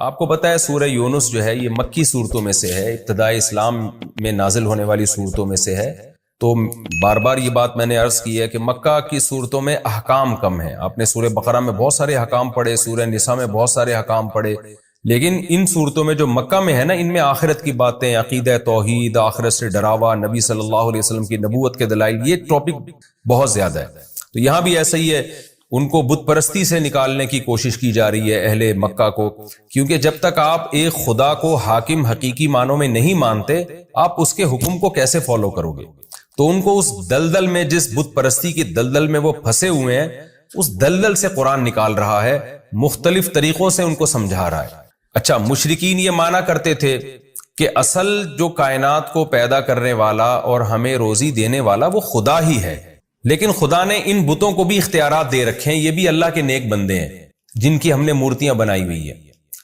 آپ کو پتہ ہے سورہ یونس جو ہے یہ مکی صورتوں میں سے ہے، ابتدائی اسلام میں نازل ہونے والی صورتوں میں سے ہے۔ تو بار بار یہ بات میں نے عرض کی ہے کہ مکہ کی صورتوں میں احکام کم ہیں۔ آپ نے سورہ بقرہ میں بہت سارے احکام پڑھے، سورہ نساء میں بہت سارے احکام پڑھے، لیکن ان صورتوں میں جو مکہ میں ہے نا، ان میں آخرت کی باتیں، عقیدہ توحید، آخرت سے ڈراوا، نبی صلی اللہ علیہ وسلم کی نبوت کے دلائل، یہ ٹاپک بہت زیادہ ہے۔ تو یہاں بھی ایسا ہی ہے، ان کو بت پرستی سے نکالنے کی کوشش کی جا رہی ہے اہل مکہ کو، کیونکہ جب تک آپ ایک خدا کو حاکم حقیقی معنوں میں نہیں مانتے، آپ اس کے حکم کو کیسے فالو کرو گے؟ تو ان کو اس دلدل میں، جس بت پرستی کی دلدل میں وہ پھنسے ہوئے ہیں، اس دلدل سے قرآن نکال رہا ہے، مختلف طریقوں سے ان کو سمجھا رہا ہے۔ اچھا، مشرکین یہ مانا کرتے تھے کہ اصل جو کائنات کو پیدا کرنے والا اور ہمیں روزی دینے والا وہ خدا ہی ہے، لیکن خدا نے ان بتوں کو بھی اختیارات دے رکھے ہیں، یہ بھی اللہ کے نیک بندے ہیں جن کی ہم نے مورتیاں بنائی ہوئی ہیں۔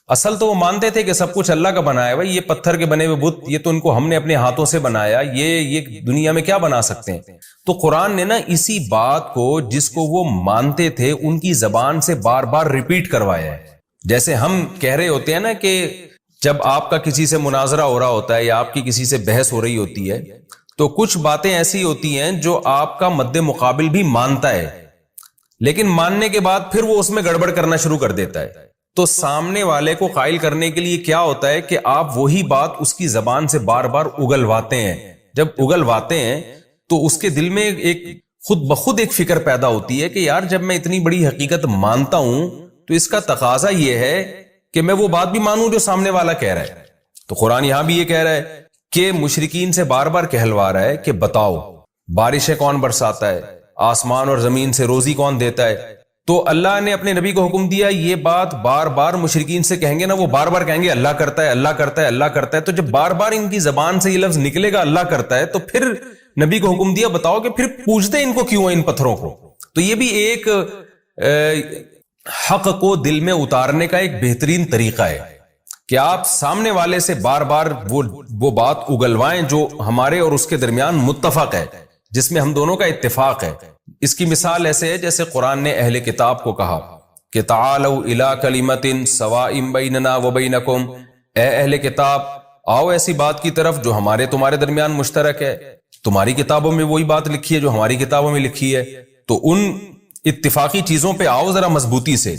اصل تو وہ مانتے تھے کہ سب کچھ اللہ کا بنایا ہے، یہ پتھر کے بنے ہوئے بت، یہ تو ان کو ہم نے اپنے ہاتھوں سے بنایا، یہ دنیا میں کیا بنا سکتے ہیں؟ تو قرآن نے نا اسی بات کو، جس کو وہ مانتے تھے، ان کی زبان سے بار بار ریپیٹ کروایا ہے۔ جیسے ہم کہہ رہے ہوتے ہیں نا کہ جب آپ کا کسی سے مناظرہ ہو رہا ہوتا ہے یا آپ کی کسی سے بحث ہو رہی ہوتی ہے، تو کچھ باتیں ایسی ہوتی ہیں جو آپ کا مد مقابل بھی مانتا ہے، لیکن ماننے کے بعد پھر وہ اس میں گڑبڑ کرنا شروع کر دیتا ہے۔ تو سامنے والے کو قائل کرنے کے لیے کیا ہوتا ہے کہ آپ وہی بات اس کی زبان سے بار بار اگلواتے ہیں۔ جب اگلواتے ہیں تو اس کے دل میں ایک خود بخود ایک فکر پیدا ہوتی ہے کہ یار جب میں اتنی بڑی حقیقت مانتا ہوں تو اس کا تقاضا یہ ہے کہ میں وہ بات بھی مانوں جو سامنے والا کہہ رہا ہے۔ تو قرآن یہاں بھی یہ کہہ رہا ہے کہ مشرکین سے بار بار کہلوا رہا ہے کہ بتاؤ بارشیں کون برساتا ہے، آسمان اور زمین سے روزی کون دیتا ہے؟ تو اللہ نے اپنے نبی کو حکم دیا، یہ بات بار بار مشرکین سے کہیں گے نا، وہ بار بار کہیں گے اللہ کرتا ہے، اللہ کرتا ہے، اللہ کرتا ہے۔ تو جب بار بار ان کی زبان سے یہ لفظ نکلے گا اللہ کرتا ہے، تو پھر نبی کو حکم دیا بتاؤ کہ پھر پوچھتے ان کو کیوں ہیں ان پتھروں کو؟ تو یہ بھی ایک حق کو دل میں اتارنے کا ایک بہترین طریقہ ہے کہ آپ سامنے والے سے بار بار وہ بات اگلوائیں جو ہمارے اور اس کے درمیان متفق ہے، جس میں ہم دونوں کا اتفاق ہے۔ اس کی مثال ایسے ہے جیسے قرآن نے اہل کتاب کو کہا کہ تعالوا الی کلمۃ سواء بیننا وبینکم، اے اہل کتاب آؤ ایسی بات کی طرف جو ہمارے تمہارے درمیان مشترک ہے۔ تمہاری کتابوں میں وہی بات لکھی ہے جو ہماری کتابوں میں لکھی ہے، تو ان اتفاقی چیزوں پہ آؤ ذرا مضبوطی سے۔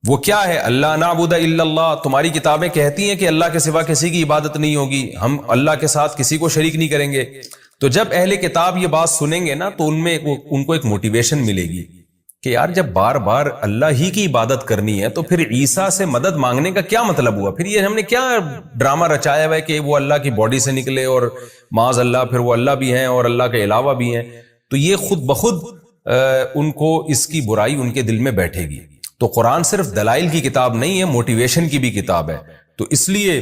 وہ کیا ہے؟ اللہ نعبد الا اللہ، تمہاری کتابیں کہتی ہیں کہ اللہ کے سوا کسی کی عبادت نہیں ہوگی، ہم اللہ کے ساتھ کسی کو شریک نہیں کریں گے۔ تو جب اہل کتاب یہ بات سنیں گے نا تو ان کو ایک موٹیویشن ملے گی کہ یار جب بار بار اللہ ہی کی عبادت کرنی ہے تو پھر عیسیٰ سے مدد مانگنے کا کیا مطلب ہوا؟ پھر یہ ہم نے کیا ڈرامہ رچایا ہوا ہے کہ وہ اللہ کی باڈی سے نکلے اور معاذ اللہ پھر وہ اللہ بھی ہیں اور اللہ کے علاوہ بھی ہیں؟ تو یہ خود بخود ان کو اس کی برائی ان کے دل میں بیٹھے گی۔ تو قرآن صرف دلائل کی کتاب نہیں ہے، موٹیویشن کی بھی کتاب ہے۔ تو اس لیے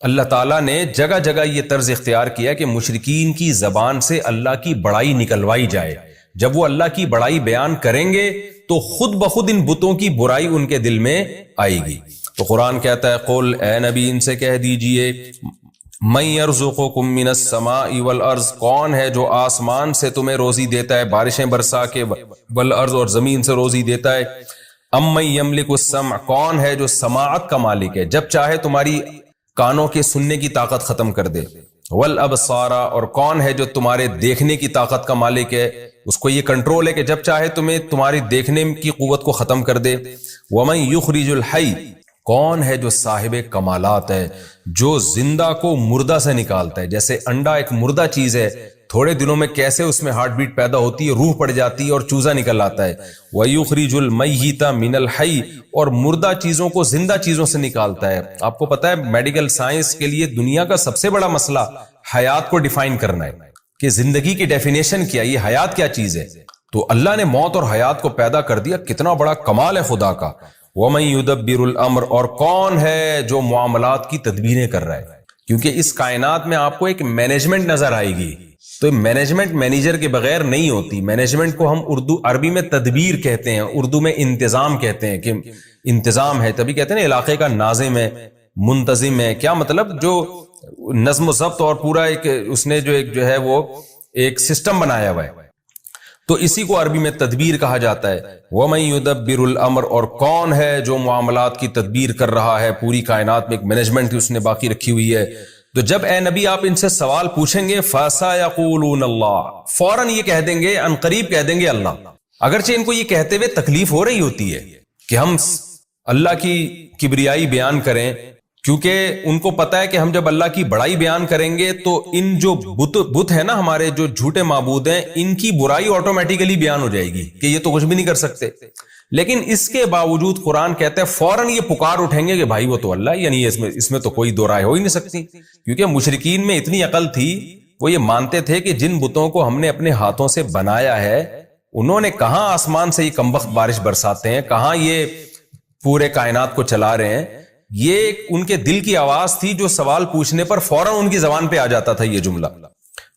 اللہ تعالیٰ نے جگہ جگہ یہ طرز اختیار کیا کہ مشرکین کی زبان سے اللہ کی بڑائی نکلوائی جائے۔ جب وہ اللہ کی بڑائی بیان کریں گے تو خود بخود ان بتوں کی برائی ان کے دل میں آئے گی۔ تو قرآن کہتا ہے قل، اے نبی ان سے کہہ دیجئے، من یرزقکم من السماء والارض، کون ہے جو آسمان سے تمہیں روزی دیتا ہے، بارشیں برسا کے، والارض اور زمین سے روزی دیتا ہے، امن یملک السمع، کون ہے جو سماعت کا مالک ہے، جب چاہے تمہاری کانوں کے سننے کی طاقت ختم کر دے، والابصار، اور کون ہے جو تمہارے دیکھنے کی طاقت کا مالک ہے، اس کو یہ کنٹرول ہے کہ جب چاہے تمہیں تمہاری دیکھنے کی قوت کو ختم کر دے، ومن یخرج الحی، کون ہے جو صاحب کمالات ہے، جو زندہ کو مردہ سے نکالتا ہے۔ جیسے انڈا ایک مردہ چیز ہے، تھوڑے دنوں میں کیسے اس میں ہارٹ بیٹ پیدا ہوتی ہے، روح پڑ جاتی ہے اور چوزہ نکل آتا ہے۔ وَيُخْرِجُ الْمَيِّتَ مِنَ الْحَيِّ، اور مردہ چیزوں کو زندہ چیزوں سے نکالتا ہے۔ آپ کو پتہ ہے میڈیکل سائنس کے لیے دنیا کا سب سے بڑا مسئلہ حیات کو ڈیفائن کرنا ہے کہ زندگی کی ڈیفینیشن کیا، یہ حیات کیا چیز ہے۔ تو اللہ نے موت اور حیات کو پیدا کر دیا، کتنا بڑا کمال ہے خدا کا۔ وَمَن يُدَبِّرُ الْأَمْرَ، اور کون ہے جو معاملات کی تدبیریں کر رہا ہے، کیونکہ اس کائنات میں آپ کو ایک مینجمنٹ نظر آئے گی۔ تو مینجمنٹ مینیجر کے بغیر نہیں ہوتی۔ مینجمنٹ کو ہم عربی میں تدبیر کہتے ہیں، اردو میں انتظام کہتے ہیں کہ انتظام ہے، تبھی کہتے ہیں نا علاقے کا ناظم ہے، منتظم ہے۔ کیا مطلب؟ جو نظم و ضبط اور پورا ایک اس نے جو ہے وہ ایک سسٹم بنایا ہوا ہے۔ تو اسی کو عربی میں تدبیر کہا جاتا ہے. وَمَن يُدَبِّرُ الْأَمْرَ، اور کون ہے جو معاملات کی تدبیر کر رہا ہے، پوری کائنات میں ایک مینجمنٹ اس نے باقی رکھی ہوئی ہے. تو جب اے نبی آپ ان سے سوال پوچھیں گے فَسَيَقُولُونَ اللَّهُ، فوراً یہ کہہ دیں گے، ان قریب کہہ دیں گے اللہ. اگرچہ ان کو یہ کہتے ہوئے تکلیف ہو رہی ہوتی ہے کہ ہم اللہ کی کبریائی بیان کریں، کیونکہ ان کو پتا ہے کہ ہم جب اللہ کی بڑائی بیان کریں گے تو ان جو بت ہے نا، ہمارے جو جھوٹے معبود ہیں، ان کی برائی آٹومیٹیکلی بیان ہو جائے گی کہ یہ تو کچھ بھی نہیں کر سکتے. لیکن اس کے باوجود قرآن کہتا ہے فوراً یہ پکار اٹھیں گے کہ بھائی وہ تو اللہ، یعنی اس میں تو کوئی دو رائے ہو ہی نہیں سکتی. کیونکہ مشرکین میں اتنی عقل تھی، وہ یہ مانتے تھے کہ جن بتوں کو ہم نے اپنے ہاتھوں سے بنایا ہے، انہوں نے کہاں آسمان سے یہ کمبخت بارش برساتے ہیں، کہاں یہ پورے کائنات کو چلا رہے ہیں. یہ ان کے دل کی آواز تھی جو سوال پوچھنے پر فوراً ان کی زبان پہ آ جاتا تھا یہ جملہ.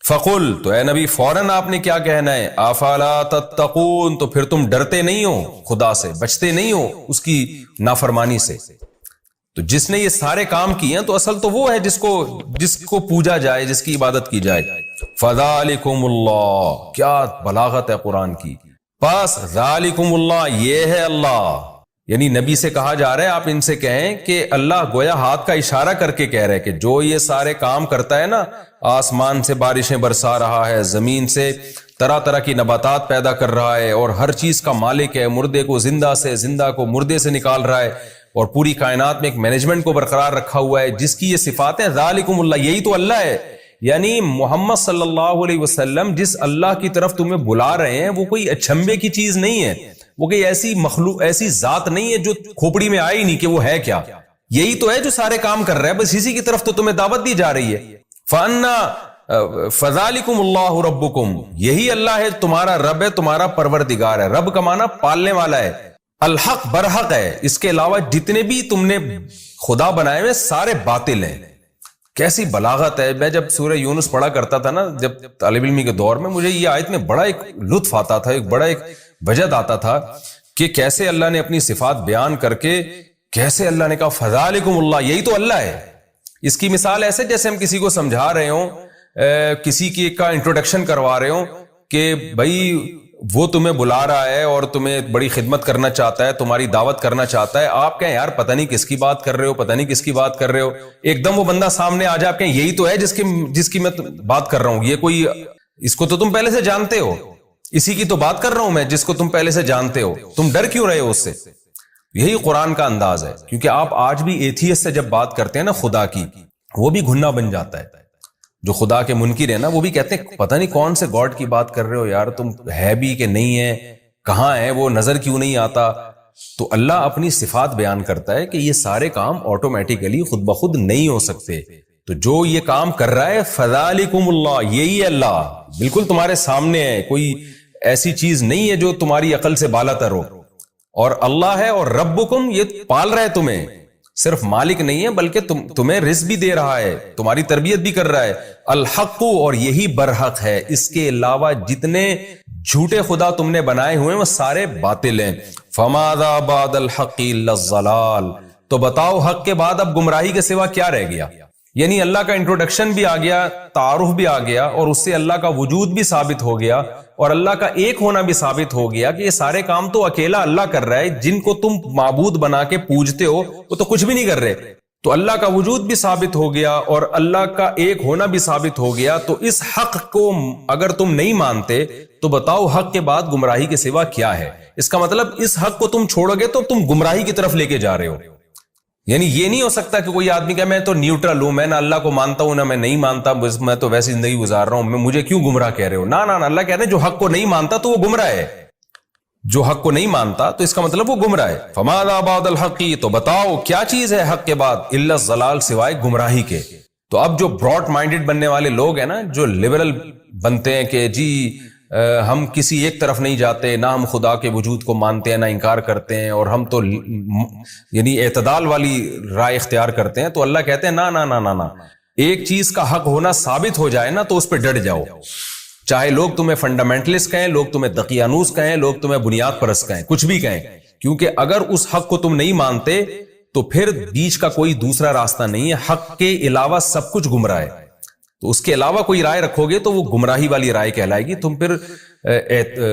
فقل، تو اے نبی فوراً آپ نے کیا کہنا ہے، افلا تتقون، تو پھر تم ڈرتے نہیں ہو خدا سے، بچتے نہیں ہو اس کی نافرمانی سے. تو جس نے یہ سارے کام کیے ہیں تو اصل تو وہ ہے جس کو پوجا جائے، جس کی عبادت کی جائے. فذالکم اللہ، کیا بلاغت ہے قرآن کی. پس ذالکم اللہ، یہ ہے اللہ. یعنی نبی سے کہا جا رہا ہے آپ ان سے کہیں کہ اللہ گویا ہاتھ کا اشارہ کر کے کہہ رہے کہ جو یہ سارے کام کرتا ہے نا، آسمان سے بارشیں برسا رہا ہے، زمین سے طرح طرح کی نباتات پیدا کر رہا ہے، اور ہر چیز کا مالک ہے، مردے کو زندہ سے، زندہ کو مردے سے نکال رہا ہے، اور پوری کائنات میں ایک مینجمنٹ کو برقرار رکھا ہوا ہے، جس کی یہ صفات ہیں، ذالکم اللہ، یہی تو اللہ ہے. یعنی محمد صلی اللہ علیہ وسلم جس اللہ کی طرف تمہیں بلا رہے ہیں وہ کوئی اچھمبے کی چیز نہیں ہے، وہ کوئی ایسی مخلوق، ایسی ذات نہیں ہے جو کھوپڑی میں آئی نہیں کہ وہ ہے کیا. یہی تو ہے جو سارے کام کر رہا ہے، بس اسی کی طرف تو تمہیں دعوت دی جا رہی ہے. فَذَلِكُمُ اللَّهُ رَبُّكُمْ، یہی اللہ ہے، تمہارا رب ہے، تمہارا پروردگار ہے. رب کا معنی پالنے والا ہے، الحق برحق ہے. اس کے علاوہ جتنے بھی تم نے خدا بنائے ہوئے سارے باطل ہیں. کیسی بلاغت ہے. میں جب سورہ یونس پڑھا کرتا تھا نا جب طالب علمی کے دور میں، مجھے یہ آیت میں بڑا ایک لطف آتا تھا، ایک بڑا ایک وجد آتا تھا کہ کیسے اللہ نے اپنی صفات بیان کر کے، کیسے اللہ نے کہا فذالکم اللہ، یہی تو اللہ ہے. اس کی مثال ایسے جیسے ہم کسی کو سمجھا رہے ہوں، کسی کی کا انٹروڈکشن کروا رہے ہوں کہ بھائی وہ تمہیں بلا رہا ہے اور تمہیں بڑی خدمت کرنا چاہتا ہے، تمہاری دعوت کرنا چاہتا ہے. آپ کہیں یار پتہ نہیں کس کی بات کر رہے ہو، پتہ نہیں کس کی بات کر رہے ہو. ایک دم وہ بندہ سامنے آ جائے، آپ کہیں یہی تو ہے جس کی میں بات کر رہا ہوں. یہ کوئی، اس کو تو تم پہلے سے جانتے ہو، اسی کی تو بات کر رہا ہوں میں جس کو تم پہلے سے جانتے ہو. تم ڈر کیوں رہے ہو اس سے؟ یہی قرآن کا انداز ہے. کیونکہ آپ آج بھی ایتھیسٹ سے جب بات کرتے ہیں نا خدا کی، وہ بھی گھننا بن جاتا ہے. جو خدا کے منکر ہیں نا، وہ بھی کہتے ہیں پتہ نہیں کون سے گاڈ کی بات کر رہے ہو یار، تم ہے بھی کہ نہیں ہے، کہاں ہے وہ، نظر کیوں نہیں آتا. تو اللہ اپنی صفات بیان کرتا ہے کہ یہ سارے کام آٹومیٹیکلی خود بخود نہیں ہو سکتے. تو جو یہ کام کر رہا ہے فذالکم اللہ، یہی اللہ بالکل تمہارے سامنے ہے. کوئی ایسی چیز نہیں ہے جو تمہاری عقل سے بالا تر ہو. اور اللہ ہے، اور ربکم، یہ پال رہا ہے تمہیں، صرف مالک نہیں ہے بلکہ تمہیں رزق بھی دے رہا ہے، تمہاری تربیت بھی کر رہا ہے. الحق، اور یہی برحق ہے. اس کے علاوہ جتنے جھوٹے خدا تم نے بنائے ہوئے ہیں وہ سارے باطل ہیں. فماذا بعد الحق الا الضلال، تو بتاؤ حق کے بعد اب گمراہی کے سوا کیا رہ گیا. یعنی اللہ کا انٹروڈکشن بھی آ گیا، تعارف بھی آ گیا، اور اس سے اللہ کا وجود بھی ثابت ہو گیا، اور اللہ کا ایک ہونا بھی ثابت ہو گیا کہ یہ سارے کام تو اکیلا اللہ کر رہا ہے. جن کو تم معبود بنا کے پوجتے ہو وہ تو کچھ بھی نہیں کر رہے. تو اللہ کا وجود بھی ثابت ہو گیا اور اللہ کا ایک ہونا بھی ثابت ہو گیا. تو اس حق کو اگر تم نہیں مانتے تو بتاؤ حق کے بعد گمراہی کے سوا کیا ہے. اس کا مطلب اس حق کو تم چھوڑو گے تو تم گمراہی کی طرف لے کے جا رہے ہو. یعنی یہ نہیں ہو سکتا کہ کوئی آدمی کہ میں تو نیوٹرل ہوں، میں نہ اللہ کو مانتا ہوں نہ میں نہیں مانتا، میں تو ویسی زندگی گزار رہا ہوں، مجھے کیوں گمراہ کہہ رہے ہو. نہ اللہ کہہ رہے ہیں جو حق کو نہیں مانتا تو وہ گمراہ ہے. جو حق کو نہیں مانتا تو اس کا مطلب وہ گمراہ ہے. فماذا بعد الحق، تو بتاؤ کیا چیز ہے حق کے بعد، الا الضلال، سوائے گمراہی کے. تو اب جو براڈ مائنڈڈ بننے والے لوگ ہیں نا، جو لبرل بنتے ہیں کہ جی ہم کسی ایک طرف نہیں جاتے، نہ ہم خدا کے وجود کو مانتے ہیں نہ انکار کرتے ہیں، اور ہم تو یعنی اعتدال والی رائے اختیار کرتے ہیں. تو اللہ کہتے ہیں نہ، ایک چیز کا حق ہونا ثابت ہو جائے نا تو اس پہ ڈٹ جاؤ. چاہے لوگ تمہیں فنڈامنٹلسٹ کہیں، لوگ تمہیں دقیانوس کہیں، لوگ تمہیں بنیاد پرست کہیں، کچھ بھی کہیں، کیونکہ اگر اس حق کو تم نہیں مانتے تو پھر بیچ کا کوئی دوسرا راستہ نہیں ہے. حق کے علاوہ سب کچھ گمراہ ہے. تو اس کے علاوہ کوئی رائے رکھو گے تو وہ گمراہی والی رائے کہلائے گی. تم پھر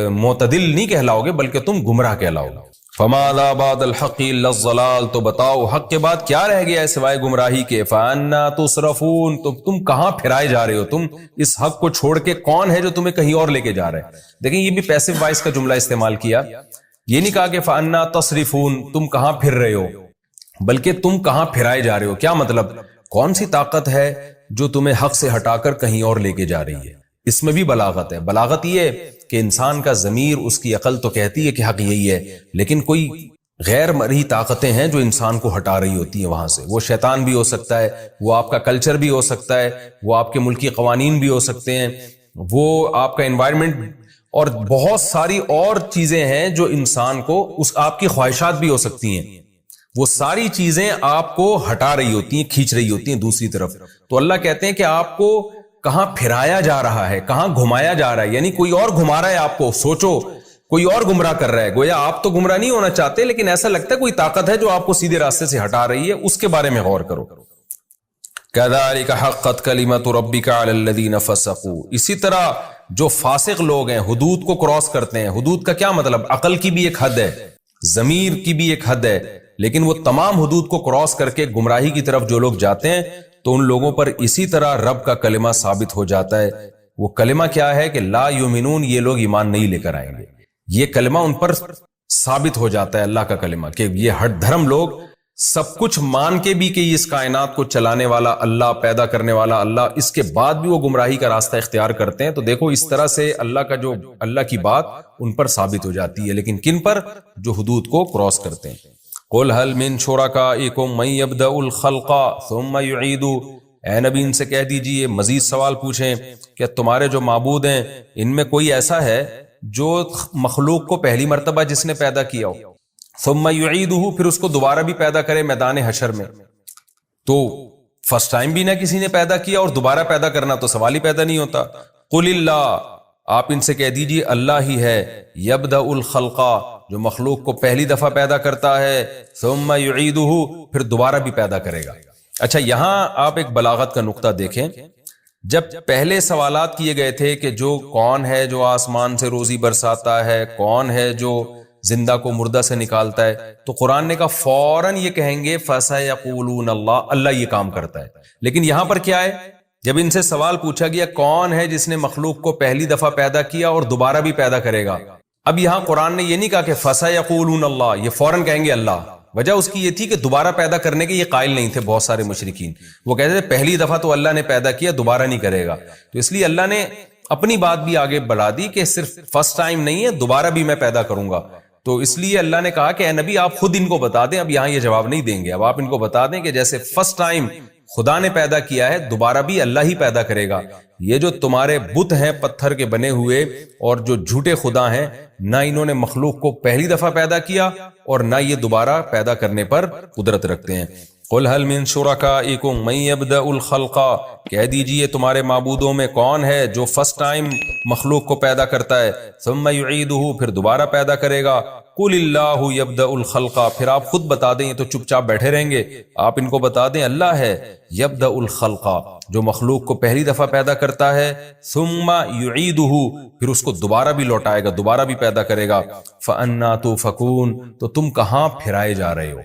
معتدل نہیں کہلاؤ گے بلکہ تم گمراہ کہلاؤ گے۔ فماذا بعد الحق الا الضلال، تو بتاؤ حق کے بعد کیا رہ گیا ہے سوائے گمراہی کے؟ فانا تصرفون، تو تم کہاں پھرائے جا رہے ہو؟ تم اس حق کو چھوڑ کے کون ہے جو تمہیں کہیں اور لے کے جا رہا ہے؟ دیکھیں یہ بھی پیسو وائس کا جملہ استعمال کیا، یہ نہیں کہا کہ فانا تصرفون تم کہاں پھر رہے ہو، بلکہ تم کہاں پھرائے جا رہے ہو۔ کیا مطلب؟ کون سی طاقت ہے جو تمہیں حق سے ہٹا کر کہیں اور لے کے جا رہی ہے؟ اس میں بھی بلاغت ہے۔ بلاغت یہ ہے کہ انسان کا ضمیر، اس کی عقل تو کہتی ہے کہ حق یہی ہے، لیکن کوئی غیر مرئی طاقتیں ہیں جو انسان کو ہٹا رہی ہوتی ہیں وہاں سے۔ وہ شیطان بھی ہو سکتا ہے، وہ آپ کا کلچر بھی ہو سکتا ہے، وہ آپ کے ملکی قوانین بھی ہو سکتے ہیں، وہ آپ کا انوائرمنٹ، اور بہت ساری اور چیزیں ہیں جو انسان کو، آپ کی خواہشات بھی ہو سکتی ہیں، وہ ساری چیزیں آپ کو ہٹا رہی ہوتی ہیں، کھینچ رہی ہوتی ہیں دوسری طرف۔ تو اللہ کہتے ہیں کہ آپ کو کہاں پھرایا جا رہا ہے، کہاں گھمایا جا رہا ہے، یعنی کوئی اور گھما رہا ہے آپ کو۔ سوچو کوئی اور گمراہ کر رہا ہے، گویا آپ تو گمراہ نہیں ہونا چاہتے لیکن ایسا لگتا ہے کوئی طاقت ہے جو آپ کو سیدھے راستے سے ہٹا رہی ہے، اس کے بارے میں غور کرو۔ كَذَلِكَ حَقَّتْ كَلِمَةُ رَبِّكَ عَلَى الَّذِينَ فَسَقُوا، اسی طرح جو فاسق لوگ ہیں، حدود کو کراس کرتے ہیں۔ حدود کا کیا مطلب؟ عقل کی بھی ایک حد ہے، ضمیر کی بھی ایک حد ہے، لیکن وہ تمام حدود کو کراس کر کے گمراہی کی طرف جو لوگ جاتے ہیں تو ان لوگوں پر اسی طرح رب کا کلمہ ثابت ہو جاتا ہے۔ وہ کلمہ کیا ہے کہ لا یؤمنون، یہ لوگ ایمان نہیں لے کر آئیں گے، یہ کلمہ ان پر ثابت ہو جاتا ہے، اللہ کا کلمہ، کہ یہ ہٹ دھرم لوگ سب کچھ مان کے بھی کہ اس کائنات کو چلانے والا اللہ، پیدا کرنے والا اللہ، اس کے بعد بھی وہ گمراہی کا راستہ اختیار کرتے ہیں۔ تو دیکھو اس طرح سے اللہ کی بات ان پر ثابت ہو جاتی ہے، لیکن کن پر؟ جو حدود کو کراس کرتے ہیں۔ قُلْ هَلْ مِن شُرَكَائِكُم مَّن يَبْدَأُ الْخَلْقَ ثُمَّ يُعِيدُهُ، اے نبی ان سے کہہ دیجئے، مزید سوال پوچھیں کہ تمہارے جو معبود ہیں ان میں کوئی ایسا ہے جو مخلوق کو پہلی مرتبہ جس نے پیدا کیا ہو، ثم يعيده، پھر اس کو دوبارہ بھی پیدا کرے میدان حشر میں؟ تو فرسٹ ٹائم بھی نہ کسی نے پیدا کیا اور دوبارہ پیدا کرنا تو سوال ہی پیدا نہیں ہوتا۔ قل اللہ، آپ ان سے کہہ دیجئے اللہ ہی ہے، یبدأ الخلق، جو مخلوق کو پہلی دفعہ پیدا کرتا ہے، ثم يعيده، پھر دوبارہ بھی پیدا کرے گا۔ اچھا یہاں آپ ایک بلاغت کا نقطہ دیکھیں، جب پہلے سوالات کیے گئے تھے کہ جو کون ہے جو آسمان سے روزی برساتا ہے، کون ہے جو زندہ کو مردہ سے نکالتا ہے، تو قرآن نے کہا فوراً یہ کہیں گے فَسَيَقُولُونَ اللَّهُ، اللہ یہ کام کرتا ہے۔ لیکن یہاں پر کیا ہے؟ جب ان سے سوال پوچھا گیا کون ہے جس نے مخلوق کو پہلی دفعہ پیدا کیا اور دوبارہ بھی پیدا کرے گا، اب یہاں قرآن نے یہ نہیں کہا کہ فَسَيَقُولُونَ اللَّهُ، یہ فوراً کہیں گے اللہ۔ وجہ اس کی یہ تھی کہ دوبارہ پیدا کرنے کے یہ قائل نہیں تھے بہت سارے مشرکین، وہ کہتے تھے پہلی دفعہ تو اللہ نے پیدا کیا، دوبارہ نہیں کرے گا، تو اس لیے اللہ نے اپنی بات بھی آگے بڑھا دی کہ صرف فرسٹ ٹائم نہیں ہے، دوبارہ بھی میں پیدا کروں گا۔ تو اس لیے اللہ نے کہا کہ اے نبی آپ خود ان کو بتا دیں، اب یہاں یہ جواب نہیں دیں گے، اب آپ ان کو بتا دیں کہ جیسے فرسٹ ٹائم خدا نے پیدا کیا ہے، دوبارہ بھی اللہ ہی پیدا کرے گا۔ یہ جو تمہارے بت ہیں پتھر کے بنے ہوئے اور جو جھوٹے خدا ہیں، نہ انہوں نے مخلوق کو پہلی دفعہ پیدا کیا اور نہ یہ دوبارہ پیدا کرنے پر قدرت رکھتے ہیں۔ قُلْ هَلْ مِن شُرَكَائِكُم مَّن يَبْدَأُ الْخَلْقَ، کہہ دیجئے تمہارے معبودوں میں کون ہے جو فرسٹ ٹائم مخلوق کو پیدا کرتا ہے، ثم يعيده، پھر دوبارہ پیدا کرے گا۔ قُلِ اللَّهُ يَبْدَأُ الْخَلْقَ، پھر آپ خود بتا دیں، یہ تو چپ چاپ بیٹھے رہیں گے، آپ ان کو بتا دیں اللہ ہے يَبْدَأُ الْخَلْقَ، جو مخلوق کو پہلی دفعہ پیدا کرتا ہے، ثم يعيده، پھر اس کو دوبارہ بھی لوٹائے گا، دوبارہ بھی پیدا کرے گا۔ فَأَنَّىٰ تُؤْفَكُونَ، تو تم کہاں پھرائے جا رہے ہو؟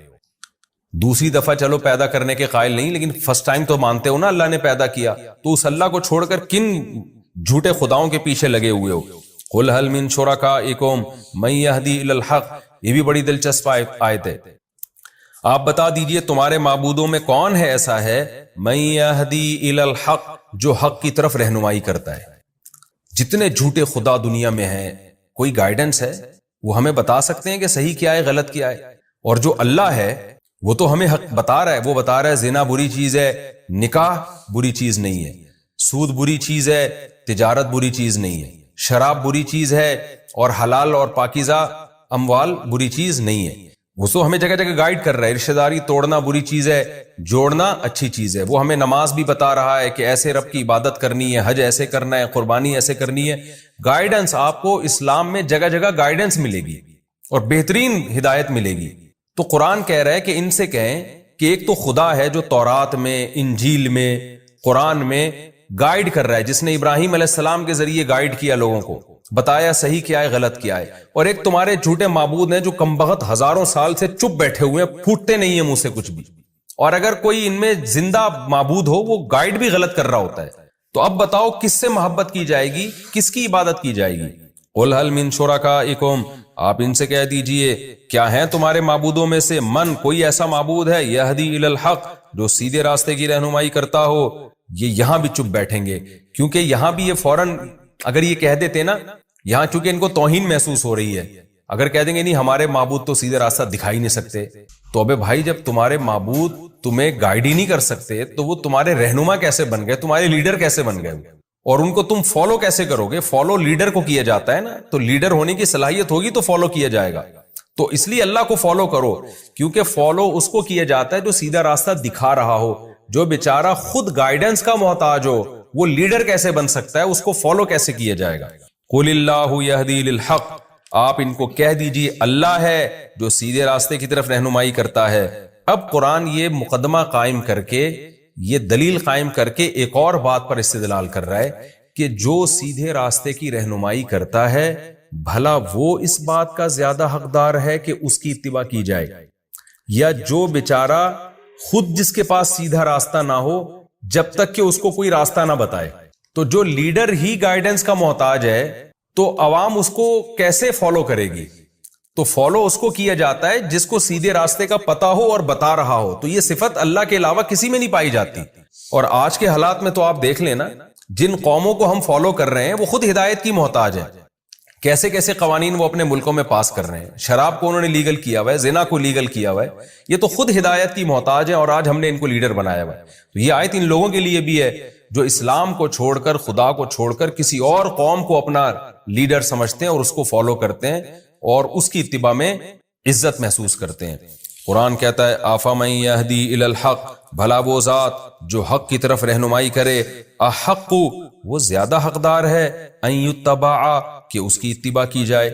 دوسری دفعہ چلو پیدا کرنے کے قائل نہیں، لیکن فرسٹ ٹائم تو مانتے ہو نا اللہ نے پیدا کیا، تو اس اللہ کو چھوڑ کر کن جھوٹے خداؤں کے پیچھے لگے ہوئے ہو؟ قُلْ هَلْ مِن شُرَكَائِكُم مَّن يَهْدِي إِلَى الْحَقِّ، یہ بھی بڑی دلچسپ آیت ہے۔ آپ بتا دیجئے تمہارے معبودوں میں کون ہے ایسا ہے، مَن يَهْدِي إِلَى الْحَقِّ، جو حق کی طرف رہنمائی کرتا ہے۔ جتنے جھوٹے خدا دنیا میں ہیں، کوئی گائیڈنس ہے؟ وہ ہمیں بتا سکتے ہیں کہ صحیح کیا ہے غلط کیا ہے؟ اور جو اللہ ہے وہ تو ہمیں حق بتا رہا ہے، وہ بتا رہا ہے زنا بری چیز ہے، نکاح بری چیز نہیں ہے، سود بری چیز ہے، تجارت بری چیز نہیں ہے، شراب بری چیز ہے، اور حلال اور پاکیزہ اموال بری چیز نہیں ہے۔ وہ تو ہمیں جگہ جگہ گائیڈ کر رہا ہے، رشتہ داری توڑنا بری چیز ہے، جوڑنا اچھی چیز ہے۔ وہ ہمیں نماز بھی بتا رہا ہے کہ ایسے رب کی عبادت کرنی ہے، حج ایسے کرنا ہے، قربانی ایسے کرنی ہے۔ گائیڈنس آپ کو اسلام میں جگہ جگہ گائیڈنس ملے گی اور بہترین ہدایت ملے گی۔ تو قرآن کہہ رہا ہے کہ ان سے کہیں کہ ایک تو خدا ہے جو تورات میں، انجیل میں، قرآن میں گائیڈ کر رہا ہے، جس نے ابراہیم علیہ السلام کے ذریعے گائیڈ کیا لوگوں کو، بتایا صحیح کیا ہے غلط کیا ہے. اور ایک تمہارے جھوٹے معبود ہیں جو کمبخت ہزاروں سال سے چپ بیٹھے ہوئے ہیں, پھوٹتے نہیں ہیں منہ سے کچھ بھی, اور اگر کوئی ان میں زندہ معبود ہو وہ گائیڈ بھی غلط کر رہا ہوتا ہے. تو اب بتاؤ کس سے محبت کی جائے گی, کس کی عبادت کی جائے گی؟ قل هل من شرکائکم, آپ ان سے کہہ دیجئے کیا ہیں تمہارے معبودوں میں سے من, کوئی ایسا معبود ہے, یہدی الی الحق, جو سیدھے راستے کی رہنمائی کرتا ہو. یہ یہاں بھی چپ بیٹھیں گے, کیونکہ یہاں بھی یہ فوراً اگر یہ کہہ دیتے نا, یہاں چونکہ ان کو توہین محسوس ہو رہی ہے, اگر کہہ دیں گے نہیں ہمارے معبود تو سیدھے راستہ دکھائی نہیں سکتے, تو ابے بھائی جب تمہارے معبود تمہیں گائیڈ ہی نہیں کر سکتے تو وہ تمہارے رہنما کیسے بن گئے, تمہارے لیڈر کیسے بن گئے, اور ان کو تم فالو کیسے کرو گے؟ فالو لیڈر کو کیا جاتا ہے نا, تو لیڈر ہونے کی صلاحیت ہوگی تو فالو کیا جائے گا. تو اس لیے اللہ کو فالو کرو, کیونکہ فالو اس کو کیا جاتا ہے جو سیدھا راستہ دکھا رہا ہو. جو بیچارہ خود گائیڈنس کا محتاج ہو وہ لیڈر کیسے بن سکتا ہے, اس کو فالو کیسے کیا جائے گا؟ قل اللہ یہدی للحق, آپ ان کو کہہ دیجئے اللہ ہے جو سیدھے راستے کی طرف رہنمائی کرتا ہے. اب قرآن یہ مقدمہ قائم کر کے, یہ دلیل قائم کر کے ایک اور بات پر استدلال کر رہا ہے کہ جو سیدھے راستے کی رہنمائی کرتا ہے بھلا وہ اس بات کا زیادہ حقدار ہے کہ اس کی اتباع کی جائے, یا جو بیچارہ خود جس کے پاس سیدھا راستہ نہ ہو جب تک کہ اس کو کوئی راستہ نہ بتائے. تو جو لیڈر ہی گائیڈنس کا محتاج ہے تو عوام اس کو کیسے فالو کرے گی؟ تو فالو اس کو کیا جاتا ہے جس کو سیدھے راستے کا پتہ ہو اور بتا رہا ہو. تو یہ صفت اللہ کے علاوہ کسی میں نہیں پائی جاتی. اور آج کے حالات میں تو آپ دیکھ لینا, جن قوموں کو ہم فالو کر رہے ہیں وہ خود ہدایت کی محتاج ہیں. کیسے کیسے قوانین وہ اپنے ملکوں میں پاس کر رہے ہیں, شراب کو انہوں نے لیگل کیا ہوا ہے, زنا کو لیگل کیا ہوا ہے, یہ تو خود ہدایت کی محتاج ہیں, اور آج ہم نے ان کو لیڈر بنایا ہوا ہے. تو یہ آیت ان لوگوں کے لیے بھی ہے جو اسلام کو چھوڑ کر, خدا کو چھوڑ کر کسی اور قوم کو اپنا لیڈر سمجھتے ہیں اور اس کو فالو کرتے ہیں اور اس کی اتباع میں عزت محسوس کرتے ہیں. قرآن کہتا ہے افمن یہدی الی الحق, بھلا وہ ذات جو حق کی طرف رہنمائی کرے, احق, وہ زیادہ حقدار ہے, ان یتبع, کہ اس کی اتباع کی جائے,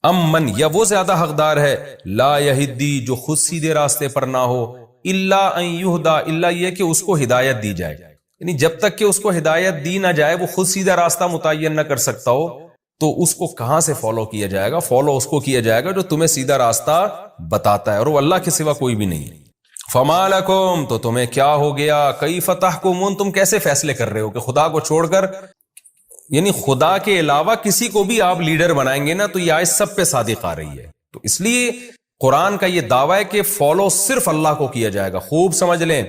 امن, یا وہ زیادہ حقدار ہے, لا یہدی, جو خود سیدھے راستے پر نہ ہو, الا ان یہدا, الا یہ کہ اس کو ہدایت دی جائے. یعنی جب تک کہ اس کو ہدایت دی نہ جائے, وہ خود سیدھا راستہ متعین نہ کر سکتا ہو, تو اس کو کہاں سے فالو کیا جائے گا؟ فالو اس کو کیا جائے گا جو تمہیں سیدھا راستہ بتاتا ہے, اور وہ اللہ کے سوا کوئی بھی نہیں ہے. فما لکم, تو تمہیں کیا ہو گیا, کیف تحکمون, تم کیسے فیصلے کر رہے ہو کہ خدا کو چھوڑ کر, یعنی خدا کے علاوہ کسی کو بھی آپ لیڈر بنائیں گے نا تو یہ آیت سب پہ صادق آ رہی ہے. تو اس لیے قرآن کا یہ دعویٰ ہے کہ فالو صرف اللہ کو کیا جائے گا. خوب سمجھ لیں,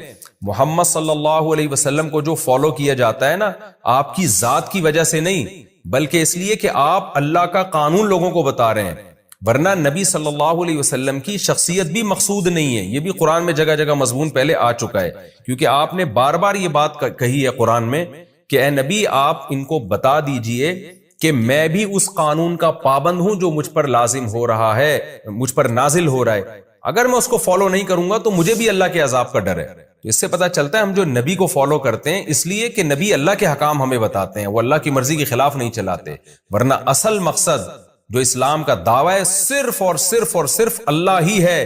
محمد صلی اللہ علیہ وسلم کو جو فالو کیا جاتا ہے نا, آپ کی ذات کی وجہ سے نہیں, بلکہ اس لیے کہ آپ اللہ کا قانون لوگوں کو بتا رہے ہیں. ورنہ نبی صلی اللہ علیہ وسلم کی شخصیت بھی مقصود نہیں ہے. یہ بھی قرآن میں جگہ جگہ مضمون پہلے آ چکا ہے, کیونکہ آپ نے بار بار یہ بات کہی ہے قرآن میں کہ اے نبی آپ ان کو بتا دیجئے کہ میں بھی اس قانون کا پابند ہوں جو مجھ پر لازم ہو رہا ہے, مجھ پر نازل ہو رہا ہے. اگر میں اس کو فالو نہیں کروں گا تو مجھے بھی اللہ کے عذاب کا ڈر ہے. تو اس سے پتہ چلتا ہے ہم جو نبی کو فالو کرتے ہیں اس لیے کہ نبی اللہ کے حکام ہمیں بتاتے ہیں, وہ اللہ کی مرضی کے خلاف نہیں چلاتے. ورنہ اصل مقصد جو اسلام کا دعویٰ ہے صرف اور صرف اور صرف اللہ ہی ہے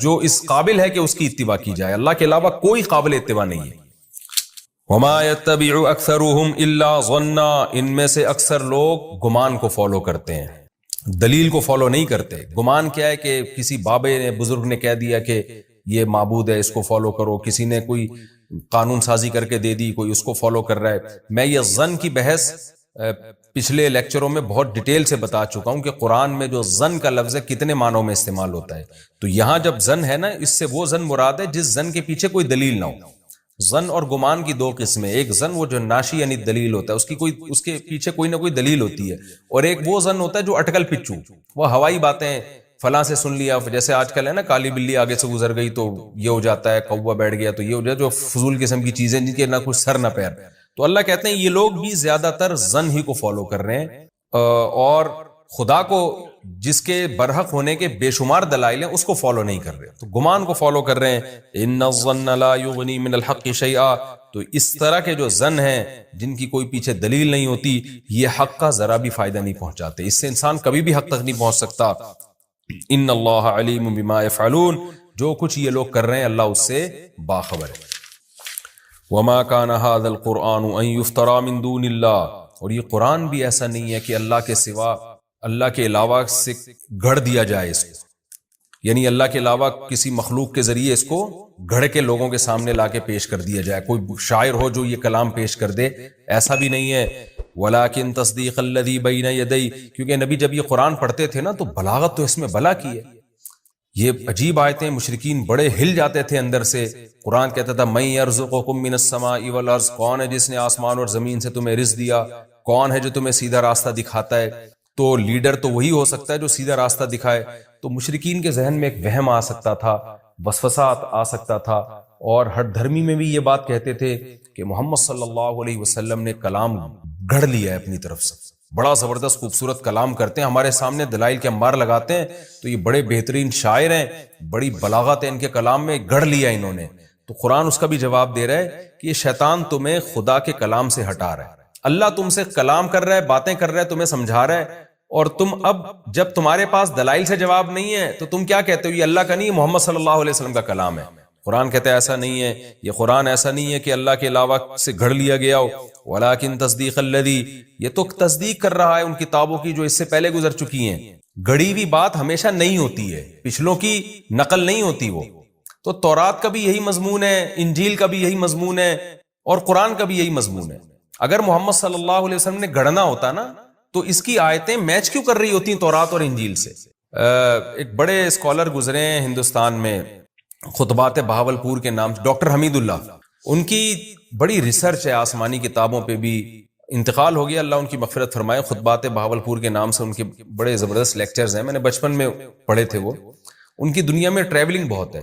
جو اس قابل ہے کہ اس کی اتباع کی جائے. اللہ کے علاوہ کوئی قابل اتباع نہیں ہے. وما يتبع اکثرهم الا ظنا, ان میں سے اکثر لوگ گمان کو فالو کرتے ہیں, دلیل کو فالو نہیں کرتے. گمان کیا ہے کہ کسی بابے نے, بزرگ نے کہہ دیا کہ یہ معبود ہے, اس کو فالو کرو, کسی نے کوئی قانون سازی کر کے دے دی, کوئی اس کو فالو کر رہا ہے. میں یہ ظن کی بحث پچھلے لیکچروں میں بہت ڈیٹیل سے بتا چکا ہوں کہ قرآن میں جو ظن کا لفظ ہے کتنے معنوں میں استعمال ہوتا ہے. تو یہاں جب ظن ہے نا, اس سے وہ ظن مراد ہے جس ظن کے پیچھے کوئی دلیل نہ ہو. ظن اور گمان کی دو قسمیں, ایک ظن وہ جو ناشی یعنی دلیل ہوتا ہے, اس کے پیچھے کوئی نہ کوئی دلیل ہوتی ہے, اور ایک وہ ظن ہوتا ہے جو اٹکل پچو, وہ ہوائی باتیں, فلاں سے سن لیا, جیسے آج کل ہے نا کالی بلی آگے سے گزر گئی تو یہ ہو جاتا ہے, کوا بیٹھ گیا تو یہ ہو جاتا ہے, جو فضول قسم کی چیزیں جن کے نہ کچھ سر نہ پیر. تو اللہ کہتے ہیں یہ لوگ بھی زیادہ تر ظن ہی کو فالو کر رہے ہیں, اور خدا کو جس کے برحق ہونے کے بے شمار دلائل ہیں اس کو فالو نہیں کر رہے, تو گمان کو فالو کر رہے ہیں. ان الظن لا یغنی من الحق شیئا, تو اس طرح کے جو ظن ہیں جن کی کوئی پیچھے دلیل نہیں ہوتی, یہ حق کا ذرا بھی فائدہ نہیں پہنچاتے, اس سے انسان کبھی بھی حق تک نہیں پہنچ سکتا. ان اللہ علیم بما یفعلون, جو کچھ یہ لوگ کر رہے ہیں اللہ اس سے باخبر ہے. وما كان هذا القرآن ان يفترى من دون الله, اور یہ قرآن بھی ایسا نہیں ہے کہ اللہ کے سوا اللہ کے علاوہ سے گھڑ دیا جائے اس کو، یعنی اللہ کے علاوہ کسی مخلوق کے ذریعے اس کو گھڑ کے لوگوں کے سامنے لا کے پیش کر دیا جائے، کوئی شاعر ہو جو یہ کلام پیش کر دے، ایسا بھی نہیں ہے۔ وَلَٰكِن تَصْدِيقَ الَّذِي بَيْنَ يَدَيْهِ، کیونکہ نبی جب یہ قرآن پڑھتے تھے نا تو بلاغت تو اس میں بلا کی ہے، یہ عجیب آیتیں، مشرکین بڑے ہل جاتے تھے اندر سے۔ قرآن کہتا تھا مَن يَرْزُقُكُم مِّنَ السَّمَاءِ وَالْأَرْضِ، کون ہے جس نے آسمان اور زمین سے تمہیں رزق دیا، کون ہے جو تمہیں سیدھا راستہ دکھاتا ہے؟ تو لیڈر تو وہی ہو سکتا ہے جو سیدھا راستہ دکھائے۔ تو مشرکین کے ذہن میں ایک وہم آ سکتا تھا، وسوسہ آ سکتا تھا، اور ہر دھرمی میں بھی یہ بات کہتے تھے کہ محمد صلی اللہ علیہ وسلم نے کلام گھڑ لیا ہے اپنی طرف سے، بڑا زبردست خوبصورت کلام کرتے ہیں، ہمارے سامنے دلائل کے انبار لگاتے ہیں، تو یہ بڑے بہترین شاعر ہیں، بڑی بلاغت ہے ان کے کلام میں، گھڑ لیا انہوں نے۔ تو قرآن اس کا بھی جواب دے رہا ہے کہ یہ شیطان تمہیں خدا کے کلام سے ہٹا رہا ہے، اللہ تم سے کلام کر رہا ہے، باتیں کر رہا ہے، تمہیں سمجھا رہا ہے، اور تم اب جب تمہارے پاس دلائل سے جواب نہیں ہے تو تم کیا کہتے ہو؟ یہ اللہ کا نہیں، محمد صلی اللہ علیہ وسلم کا کلام ہے۔ قرآن کہتا ہے ایسا نہیں ہے، یہ قرآن ایسا نہیں ہے کہ اللہ کے علاوہ سے گھڑ لیا گیا ہو۔ وَلَٰكِن تَصْدِيقَ الَّذِي، یہ تو تصدیق کر رہا ہے ان کتابوں کی جو اس سے پہلے گزر چکی ہیں۔ گھڑی ہوئی بات ہمیشہ نہیں ہوتی ہے، پچھلوں کی نقل نہیں ہوتی وہ۔ تو تورات کا بھی یہی مضمون ہے، انجیل کا بھی یہی مضمون ہے، اور قرآن کا بھی یہی مضمون ہے۔ اگر محمد صلی اللہ علیہ وسلم نے گھڑنا ہوتا نا تو اس کی آیتیں میچ کیوں کر رہی ہوتی ہیں تورات اور انجیل سے؟ ایک بڑے اسکالر گزرے ہیں ہندوستان میں، خطبات بہاولپور کے نام، ڈاکٹر حمید اللہ، ان کی بڑی ریسرچ ہے آسمانی کتابوں پہ بھی، انتقال ہو گیا، اللہ ان کی مغفرت فرمائے۔ خطبات بہاولپور کے نام سے ان کے بڑے زبردست لیکچرز ہیں، میں نے بچپن میں پڑھے تھے وہ۔ ان کی دنیا میں ٹریولنگ بہت ہے،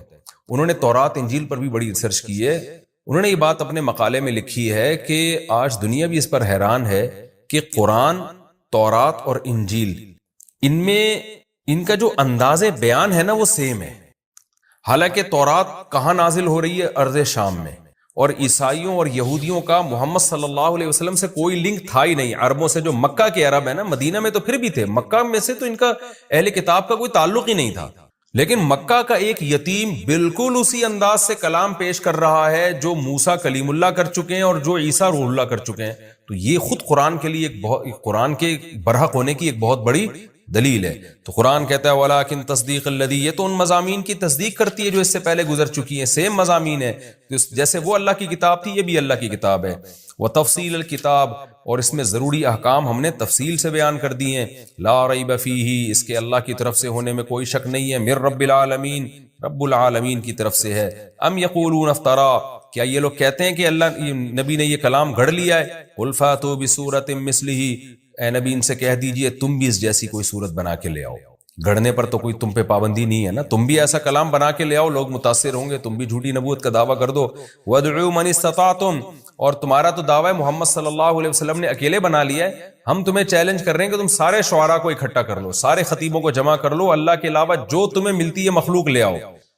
انہوں نے تورات انجیل پر بھی بڑی ریسرچ کی ہے۔ انہوں نے یہ بات اپنے مقالے میں لکھی ہے کہ آج دنیا بھی اس پر حیران ہے کہ قرآن، تورات اور انجیل، ان میں ان کا جو انداز بیان ہے نا وہ سیم ہے۔ حالانکہ تورات کہاں نازل ہو رہی ہے؟ ارض شام میں، اور عیسائیوں اور یہودیوں کا محمد صلی اللہ علیہ وسلم سے کوئی لنک تھا ہی نہیں۔ عربوں سے، جو مکہ کے عرب ہیں نا، مدینہ میں تو پھر بھی تھے، مکہ میں سے تو ان کا اہل کتاب کا کوئی تعلق ہی نہیں تھا، لیکن مکہ کا ایک یتیم بالکل اسی انداز سے کلام پیش کر رہا ہے جو موسیٰ کلیم اللہ کر چکے ہیں اور جو عیسیٰ روح اللہ کر چکے ہیں۔ تو یہ خود قرآن کے لیے قرآن کے برحق ہونے کی ایک بہت بڑی دلیل ہے۔ تو قرآن کہتا ہے وَلَٰكِن تَصْدِيقَ الَّذِي، یہ تو ان مضامین کی تصدیق کرتی ہے جو اس سے پہلے گزر چکی ہیں، سیم مضامین ہے، جیسے وہ اللہ کی کتاب تھی یہ بھی اللہ کی کتاب ہے۔ وَتَفْصِيلَ الْكِتاب، اور اس میں ضروری احکام ہم نے تفصیل سے بیان کر دی ہیں۔ لَا رَيْبَ فِيهِ، اس کے اللہ کی طرف سے ہونے میں کوئی شک نہیں ہے۔ مِن رَبِّ العالمین، رب العالمین کی طرف سے ہے۔ ام یقولون افترا، کیا یہ لوگ کہتے ہیں کہ اللہ نبی نے یہ کلام گھڑ لیا ہے؟ قل فاتوا بسورۃ مثلہ، اے نبی ان سے کہہ دیجئے تم بھی اس جیسی کوئی صورت بنا کے لے آؤ۔ گھڑنے پر تو کوئی تم پہ پابندی نہیں ہے نا، تم بھی ایسا کلام بنا کے لے آؤ، لوگ متاثر ہوں گے، تم بھی جھوٹی نبوت کا دعویٰ کر دو۔ وَادْعُوا مَنِ اسْتَطَعْتُمْ، اور تمہارا تو دعویٰ محمد صلی اللہ علیہ وسلم نے اکیلے بنا لیا ہے، ہم تمہیں چیلنج کر رہے ہیں کہ تم سارے شعراء کو اکٹھا کر لو، سارے خطیبوں کو جمع کر لو، اللہ کے علاوہ جو تمہیں ملتی ہے مخلوق لے آؤ،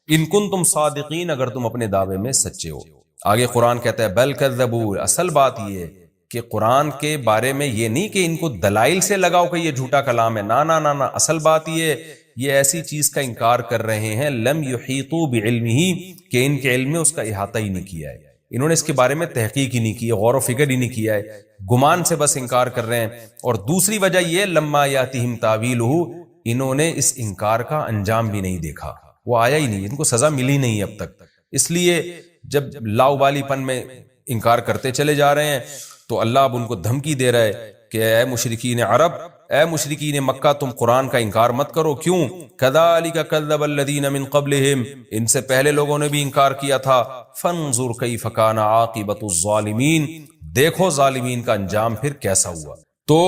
ان کنتم صادقین، اگر تم اپنے دعوے میں سچے ہو۔ آگے قرآن کہتا ہے بل کذبوا، اصل بات یہ ہے کہ قرآن کے بارے میں یہ نہیں کہ ان کو دلائل سے لگاؤ کہ یہ جھوٹا کلام ہے، نا نا نا نا، اصل بات یہ ایسی چیز کا انکار کر رہے ہیں لم یحیطوا بعلمہ، کہ ان کے علم میں اس کا احاطہ ہی نہیں کیا ہے، انہوں نے اس کے بارے میں تحقیق ہی نہیں کی، غور و فکر ہی نہیں کیا ہے، گمان سے بس انکار کر رہے ہیں۔ اور دوسری وجہ یہ لما یاتہم تاویلہ، انہوں نے اس انکار کا انجام بھی نہیں دیکھا، وہ آیا ہی نہیں، ان کو سزا ملی نہیں اب تک، اس لیے جب لاؤبالی پن میں انکار کرتے چلے جا رہے ہیں تو اللہ اب ان کو دھمکی دے رہا ہے کہ اے مشرکین عرب، اے مشرکین مکہ، تم قرآن کا انکار مت کرو۔ کیوں؟ کذالک کذب الذین من قبلہم، ان سے پہلے لوگوں نے بھی انکار کیا تھا۔ فانظر کیف کان عاقبۃ الظالمین، دیکھو ظالمین کا انجام پھر کیسا ہوا۔ تو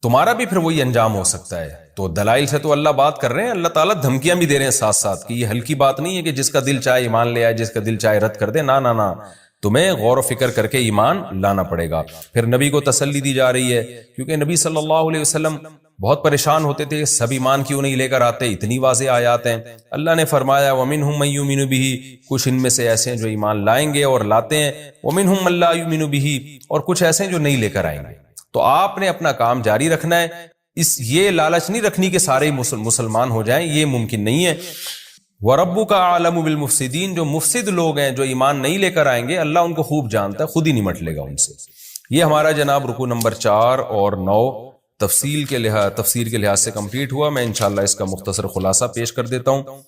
تمہارا بھی پھر وہی انجام ہو سکتا ہے۔ تو دلائل سے تو اللہ بات کر رہے ہیں، اللہ تعالیٰ دھمکیاں بھی دے رہے ہیں ساتھ ساتھ کہ یہ ہلکی بات نہیں ہے کہ جس کا دل چاہے ایمان لے آئے، جس کا دل چاہے رد کر دے، نا نا نا، تمہیں غور و فکر کر کے ایمان لانا پڑے گا۔ پھر نبی کو تسلی دی جا رہی ہے، کیونکہ نبی صلی اللہ علیہ وسلم بہت پریشان ہوتے تھے، سب ایمان کیوں نہیں لے کر آتے، اتنی واضح آیات ہیں۔ اللہ نے فرمایا وَمِنْهُمْ مَن يُؤْمِنُ بِهِ، کچھ ان میں سے ایسے ہیں جو ایمان لائیں گے اور لاتے ہیں، وَمِنْهُمْ مَن لَّا يُؤْمِنُ بِهِ، اور کچھ ایسے ہیں جو نہیں لے کر آئیں گے۔ تو آپ نے اپنا کام جاری رکھنا ہے، یہ لالچ نہیں رکھنی کہ سارے مسلمان ہو جائیں، یہ ممکن نہیں ہے۔ وَرَبُّكَ أَعْلَمُ بِالْمُفْسِدِينَ، جو مفسد لوگ ہیں جو ایمان نہیں لے کر آئیں گے، اللہ ان کو خوب جانتا ہے، خود ہی نمٹ لے گا ان سے۔ یہ ہمارا جناب رکوع نمبر 4 اور 9 تفسیر کے لحاظ سے کمپلیٹ ہوا. میں انشاءاللہ اس کا مختصر خلاصہ پیش کر دیتا ہوں.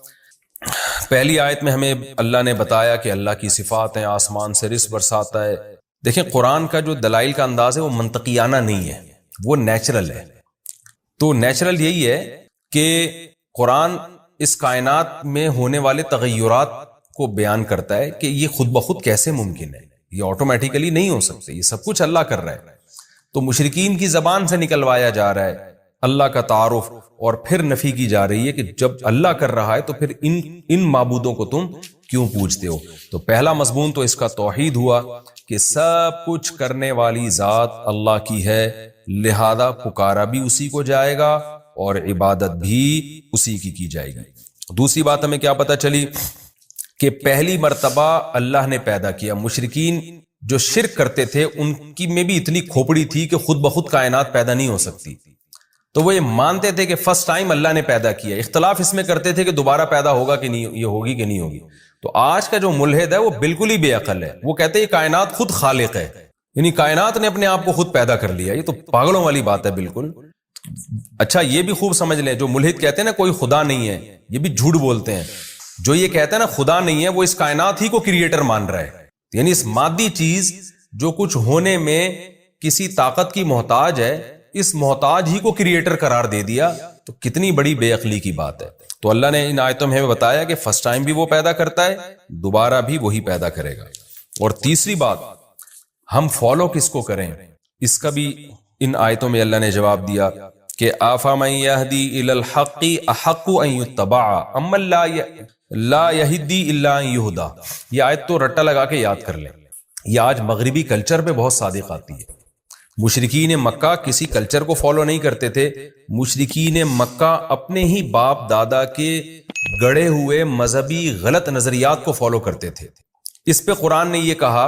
پہلی آیت میں ہمیں اللہ نے بتایا کہ اللہ کی صفات ہیں، آسمان سے رزق برساتا ہے. دیکھیں قرآن کا جو دلائل کا انداز ہے وہ منطقیانہ نہیں ہے، وہ نیچرل ہے. تو نیچرل یہی ہے کہ قرآن اس کائنات میں ہونے والے تغیرات کو بیان کرتا ہے کہ یہ خود بخود کیسے ممکن ہے، یہ آٹومیٹیکلی نہیں ہو سکتے، یہ سب کچھ اللہ کر رہا ہے. تو مشرکین کی زبان سے نکلوایا جا رہا ہے اللہ کا تعارف، اور پھر نفی کی جا رہی ہے کہ جب اللہ کر رہا ہے تو پھر ان معبودوں کو تم کیوں پوجتے ہو. تو پہلا مضمون تو اس کا توحید ہوا کہ سب کچھ کرنے والی ذات اللہ کی ہے، لہذا پکارا بھی اسی کو جائے گا اور عبادت بھی اسی کی جائے گی. دوسری بات ہمیں کیا پتہ چلی کہ پہلی مرتبہ اللہ نے پیدا کیا. مشرکین جو شرک کرتے تھے ان کی میں بھی اتنی کھوپڑی تھی کہ خود بخود کائنات پیدا نہیں ہو سکتی، تو وہ یہ مانتے تھے کہ فرسٹ ٹائم اللہ نے پیدا کیا. اختلاف اس میں کرتے تھے کہ دوبارہ پیدا ہوگا کہ نہیں، یہ ہوگی کہ نہیں ہوگی. تو آج کا جو ملحد ہے وہ بالکل ہی بے عقل ہے، وہ کہتے ہیں یہ کائنات خود خالق ہے، یعنی کائنات نے اپنے آپ کو خود پیدا کر لیا. یہ تو پاگلوں والی بات ہے بالکل. اچھا یہ بھی خوب سمجھ لیں، جو ملحد کہتے ہیں نا کوئی خدا نہیں ہے، یہ بھی جھوٹ بولتے ہیں. جو یہ کہتے ہیں نا خدا نہیں ہے، وہ اس کائنات ہی کو کریٹر مان رہا ہے، یعنی اس مادی چیز جو کچھ ہونے میں کسی طاقت کی محتاج ہے، اس محتاج ہی کو کریٹر قرار دے دیا. تو کتنی بڑی بے عقلی کی بات ہے. تو اللہ نے ان آیتوں میں بتایا کہ فرسٹ ٹائم بھی وہ پیدا کرتا ہے، دوبارہ بھی وہی پیدا کرے گا. اور تیسری بات، ہم فالو کس کو کریں، اس کا بھی ان آیتوں میں اللہ نے جواب دیا کہ آفامن یہدی الی الحق احق ان یتبع امن لا یہدی الا ان یہدی. یہ آیت تو رٹا لگا کے یاد کر لیں. یہ آج مغربی کلچر پہ بہت صادق آتی ہے. مشرکین مکہ کسی کلچر کو فالو نہیں کرتے تھے، مشرکین مکہ اپنے ہی باپ دادا کے گڑے ہوئے مذہبی غلط نظریات کو فالو کرتے تھے. اس پہ قرآن نے یہ کہا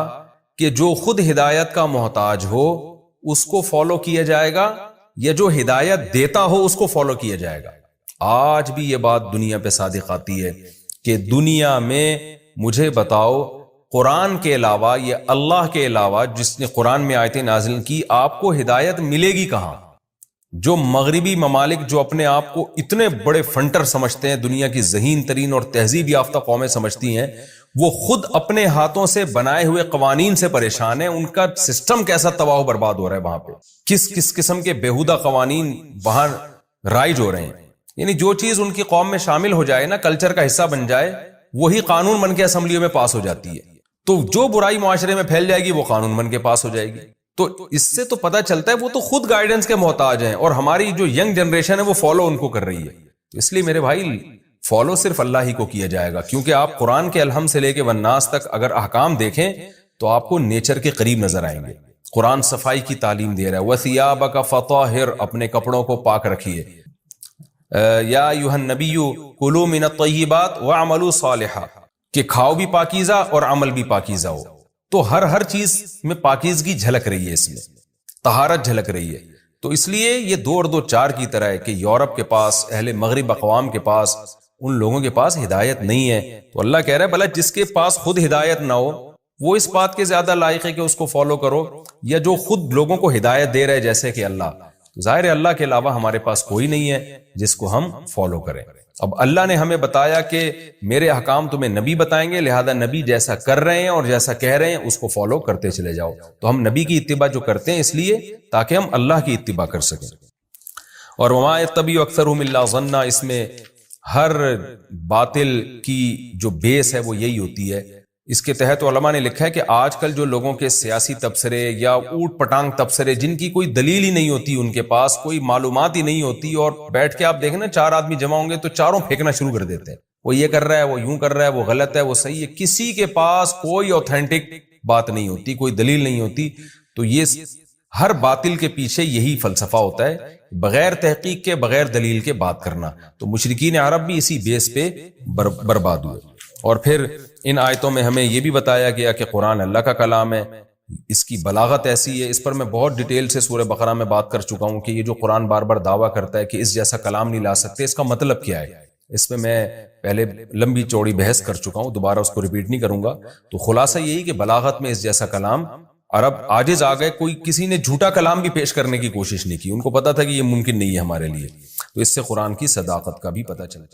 کہ جو خود ہدایت کا محتاج ہو اس کو فالو کیا جائے گا، یا جو ہدایت دیتا ہو اس کو فالو کیا جائے گا. آج بھی یہ بات دنیا پہ صادق آتی ہے کہ دنیا میں مجھے بتاؤ قرآن کے علاوہ یا اللہ کے علاوہ جس نے قرآن میں آیتیں نازل کی، آپ کو ہدایت ملے گی کہاں؟ جو مغربی ممالک جو اپنے آپ کو اتنے بڑے فنٹر سمجھتے ہیں، دنیا کی ذہین ترین اور تہذیب یافتہ قومیں سمجھتی ہیں، وہ خود اپنے ہاتھوں سے بنائے ہوئے قوانین سے پریشان ہیں. ان کا سسٹم کیسا تباہ و برباد ہو رہا ہے وہاں پہ، کس قسم کے بےہودہ قوانین وہاں رائج ہو رہے ہیں. یعنی جو چیز ان کی قوم میں شامل ہو جائے نا، کلچر کا حصہ بن جائے، وہی قانون بن کے اسمبلیوں میں پاس ہو جاتی ہے. تو جو برائی معاشرے میں پھیل جائے گی وہ قانون بن کے پاس ہو جائے گی. تو اس سے تو پتہ چلتا ہے وہ تو خود گائیڈنس کے محتاج ہیں، اور ہماری جو ینگ جنریشن ہے وہ فالو ان کو کر رہی ہے. تو اس لیے میرے بھائی فالو صرف اللہ ہی کو کیا جائے گا، کیونکہ آپ قرآن کے الحم سے لے کے والناس تک اگر احکام دیکھیں تو آپ کو نیچر کے قریب نظر آئیں گے. قرآن صفائی کی تعلیم دے رہا ہے، وَثِيَابَكَ فَطَهِّرْ، اپنے کپڑوں کو پاک رکھیے. یا ایھا النبی کلوا من الطیبات واعملوا صالحا، کہ کھاؤ بھی پاکیزہ اور عمل بھی پاکیزہ ہو. تو ہر چیز میں پاکیزگی جھلک رہی ہے، اس میں طہارت جھلک رہی ہے. تو اس لیے یہ 2 اور 2 4 کی طرح ہے کہ یورپ کے پاس، اہل مغرب اقوام کے پاس، ان لوگوں کے پاس ہدایت نہیں ہے. تو اللہ کہہ رہا ہے بھلا جس کے پاس خود ہدایت نہ ہو وہ اس بات کے زیادہ لائق ہے کہ اس کو فالو کرو، یا جو خود لوگوں کو ہدایت دے رہے جیسے کہ اللہ. ظاہر ہے اللہ کے علاوہ ہمارے پاس کوئی نہیں ہے جس کو ہم فالو کریں. اب اللہ نے ہمیں بتایا کہ میرے احکام تمہیں نبی بتائیں گے، لہذا نبی جیسا کر رہے ہیں اور جیسا کہہ رہے ہیں اس کو فالو کرتے چلے جاؤ. تو ہم نبی کی اتباع جو کرتے ہیں اس لیے تاکہ ہم اللہ کی اتباع کر سکیں. اور وما یتبع اکثرهم الا ظنا، اس میں ہر باطل کی جو بیس ہے وہ یہی ہوتی ہے. اس کے تحت علماء نے لکھا ہے کہ آج کل جو لوگوں کے سیاسی تبصرے یا اوٹ پٹانگ تبصرے، جن کی کوئی دلیل ہی نہیں ہوتی، ان کے پاس کوئی معلومات ہی نہیں ہوتی، اور بیٹھ کے آپ دیکھیں نا 4 آدمی جمع ہوں گے تو چاروں پھینکنا شروع کر دیتے ہیں، وہ یہ کر رہا ہے، وہ یوں کر رہا ہے، وہ غلط ہے، وہ صحیح ہے. کسی کے پاس کوئی اوتھینٹک بات نہیں ہوتی، کوئی دلیل نہیں ہوتی. تو یہ ہر باطل کے پیچھے یہی فلسفہ ہوتا ہے، بغیر تحقیق کے، بغیر دلیل کے بات کرنا. تو مشرکین عرب بھی اسی بیس پہ برباد ہوئے. اور پھر ان آیتوں میں ہمیں یہ بھی بتایا گیا کہ قرآن اللہ کا کلام ہے، اس کی بلاغت ایسی ہے. اس پر میں بہت ڈیٹیل سے سورہ بقرہ میں بات کر چکا ہوں کہ یہ جو قرآن بار بار دعویٰ کرتا ہے کہ اس جیسا کلام نہیں لا سکتے، اس کا مطلب کیا ہے. اس پہ میں پہلے لمبی چوڑی بحث کر چکا ہوں، دوبارہ اس کو ریپیٹ نہیں کروں گا. تو خلاصہ یہی کہ بلاغت میں اس جیسا کلام عرب عاجز آ گئے، کوئی کسی نے جھوٹا کلام بھی پیش کرنے کی کوشش نہیں کی، ان کو پتا تھا کہ یہ ممکن نہیں ہے ہمارے لیے. تو اس سے قرآن کی صداقت کا بھی پتہ چلتا ہے.